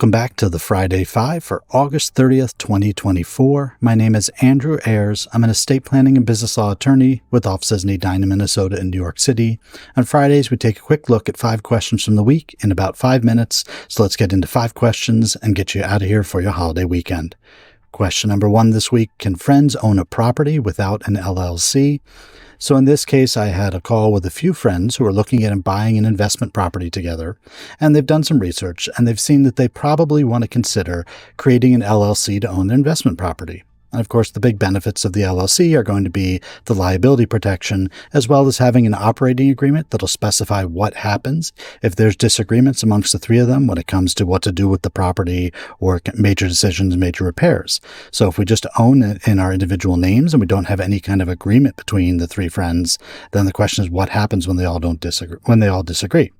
Welcome back to the Friday Five for August 30th, 2024. My name is Andrew Ayers. I'm an estate planning and business law attorney with offices in Edina, Minnesota, and New York City. On Fridays, we take a quick look at 5 questions from the week in about 5 minutes. So let's get into 5 questions and get you out of here for your holiday weekend. Question number 1 this week: can friends own a property without an LLC? So in this case, I had a call with a few friends who are looking at buying an investment property together, and they've done some research, and they've seen that they probably want to consider creating an LLC to own their investment property. And of course, the big benefits of the LLC are going to be the liability protection, as well as having an operating agreement that'll specify what happens if there's disagreements amongst the 3 of them when it comes to what to do with the property or major decisions, major repairs. So if we just own it in our individual names and we don't have any kind of agreement between the 3 friends, then the question is what happens when they all disagree.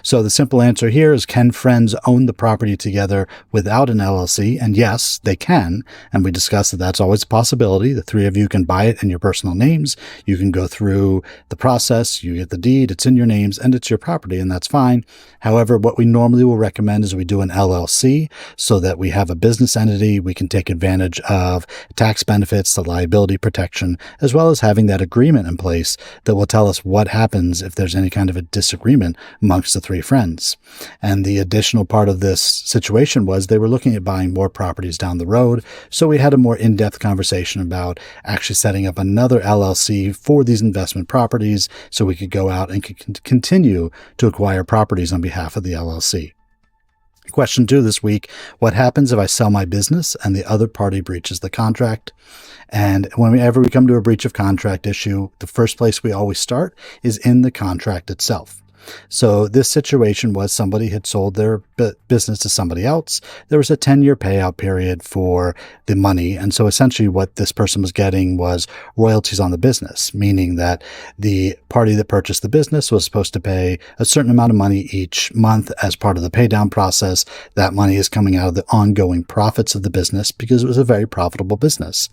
So the simple answer here is, can friends own the property together without an LLC? And yes, they can. And we discussed that that's always a possibility. The 3 of you can buy it in your personal names. You can go through the process. You get the deed. It's in your names and it's your property, and that's fine. However, what we normally will recommend is we do an LLC so that we have a business entity. We can take advantage of tax benefits, the liability protection, as well as having that agreement in place that will tell us what happens if there's any kind of a disagreement amongst the 3 friends. And the additional part of this situation was they were looking at buying more properties down the road. So we had a more in-depth conversation about actually setting up another LLC for these investment properties so we could go out and continue to acquire properties on behalf of the LLC. Question 2 this week: what happens if I sell my business and the other party breaches the contract? And whenever we come to a breach of contract issue, the first place we always start is in the contract itself. So this situation was somebody had sold their business to somebody else. There was a 10-year payout period for the money. And so essentially what this person was getting was royalties on the business, meaning that the party that purchased the business was supposed to pay a certain amount of money each month as part of the pay down process. That money is coming out of the ongoing profits of the business because it was a very profitable business.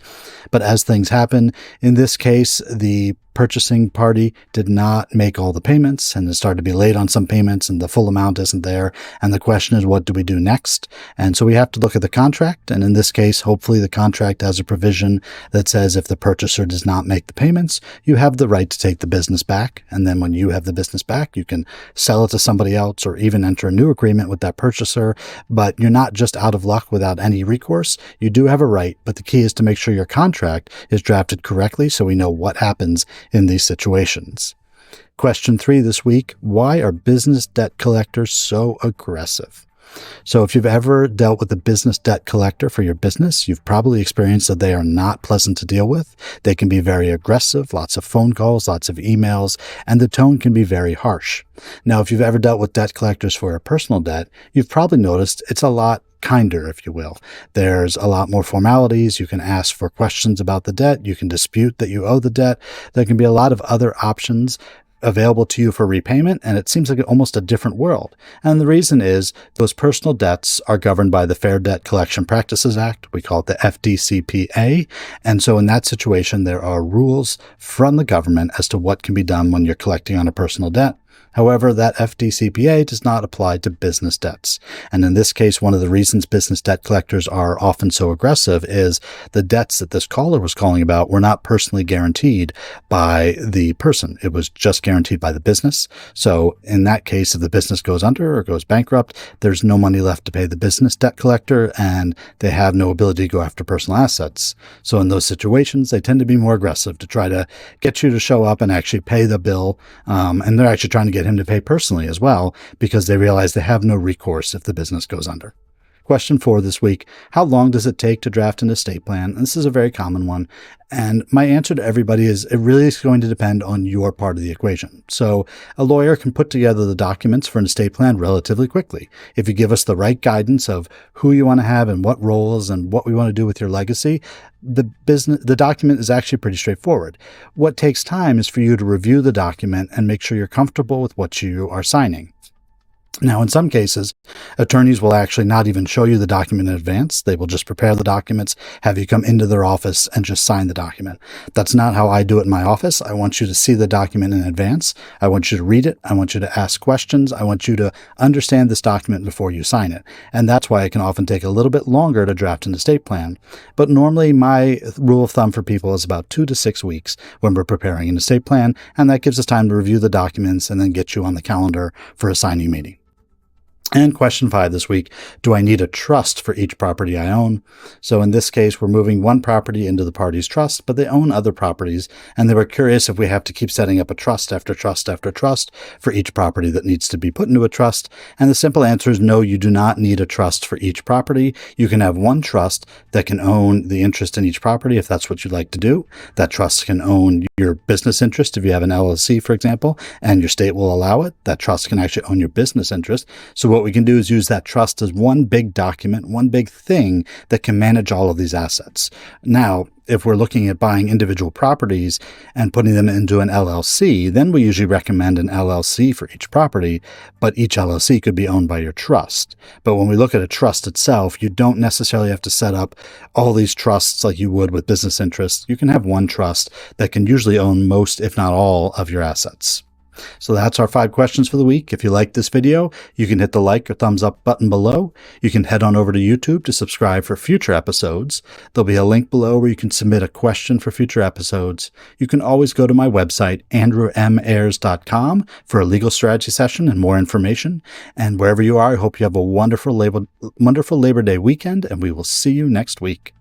But as things happen, in this case, the purchasing party did not make all the payments, and it started to be late on some payments, and the full amount isn't there. And the question is, what do we do next? And so we have to look at the contract. And in this case, hopefully the contract has a provision that says if the purchaser does not make the payments, you have the right to take the business back. And then when you have the business back, you can sell it to somebody else or even enter a new agreement with that purchaser. But you're not just out of luck without any recourse. You do have a right, but the key is to make sure your contract is drafted correctly so we know what happens in these situations. Question 3 this week: why are business debt collectors so aggressive? So if you've ever dealt with a business debt collector for your business, you've probably experienced that they are not pleasant to deal with. They can be very aggressive, lots of phone calls, lots of emails, and the tone can be very harsh. Now, if you've ever dealt with debt collectors for a personal debt, you've probably noticed it's a lot kinder, if you will. There's a lot more formalities. You can ask for questions about the debt. You can dispute that you owe the debt. There can be a lot of other options available to you for repayment, and it seems like almost a different world. And the reason is those personal debts are governed by the Fair Debt Collection Practices Act. We call it the FDCPA. And so in that situation, there are rules from the government as to what can be done when you're collecting on a personal debt. However, that FDCPA does not apply to business debts. And in this case, one of the reasons business debt collectors are often so aggressive is the debts that this caller was calling about were not personally guaranteed by the person. It was just guaranteed by the business. So in that case, if the business goes under or goes bankrupt, there's no money left to pay the business debt collector, and they have no ability to go after personal assets. So in those situations, they tend to be more aggressive to try to get you to show up and actually pay the bill. And they're actually trying to get him to pay personally as well, because they realize they have no recourse if the business goes under. Question 4 this week: how long does it take to draft an estate plan? And this is a very common one. And my answer to everybody is it really is going to depend on your part of the equation. So a lawyer can put together the documents for an estate plan relatively quickly. If you give us the right guidance of who you want to have and what roles and what we want to do with your legacy, the document is actually pretty straightforward. What takes time is for you to review the document and make sure you're comfortable with what you are signing. Now, in some cases, attorneys will actually not even show you the document in advance. They will just prepare the documents, have you come into their office and just sign the document. That's not how I do it in my office. I want you to see the document in advance. I want you to read it. I want you to ask questions. I want you to understand this document before you sign it. And that's why it can often take a little bit longer to draft an estate plan. But normally my rule of thumb for people is about 2 to 6 weeks when we're preparing an estate plan. And that gives us time to review the documents and then get you on the calendar for a signing meeting. And question 5 this week, do I need a trust for each property I own? So in this case, we're moving one property into the party's trust, but they own other properties, and they were curious if we have to keep setting up a trust after trust after trust for each property that needs to be put into a trust. And the simple answer is no, you do not need a trust for each property. You can have one trust that can own the interest in each property if that's what you'd like to do. That trust can own your business interest if you have an LLC, for example, and your state will allow it. That trust can actually own your business interest. So what we can do is use that trust as one big document, one big thing that can manage all of these assets. Now, if we're looking at buying individual properties and putting them into an LLC, then we usually recommend an LLC for each property, but each LLC could be owned by your trust. But when we look at a trust itself, you don't necessarily have to set up all these trusts like you would with business interests. You can have one trust that can usually own most, if not all, of your assets. So that's our 5 questions for the week. If you like this video, you can hit the like or thumbs up button below. You can head on over to YouTube to subscribe for future episodes. There'll be a link below where you can submit a question for future episodes. You can always go to my website, 𝙃𝙀𝙍𝙀𝙀.com, for a legal strategy session and more information. And wherever you are, I hope you have a wonderful Labor Day weekend, and we will see you next week.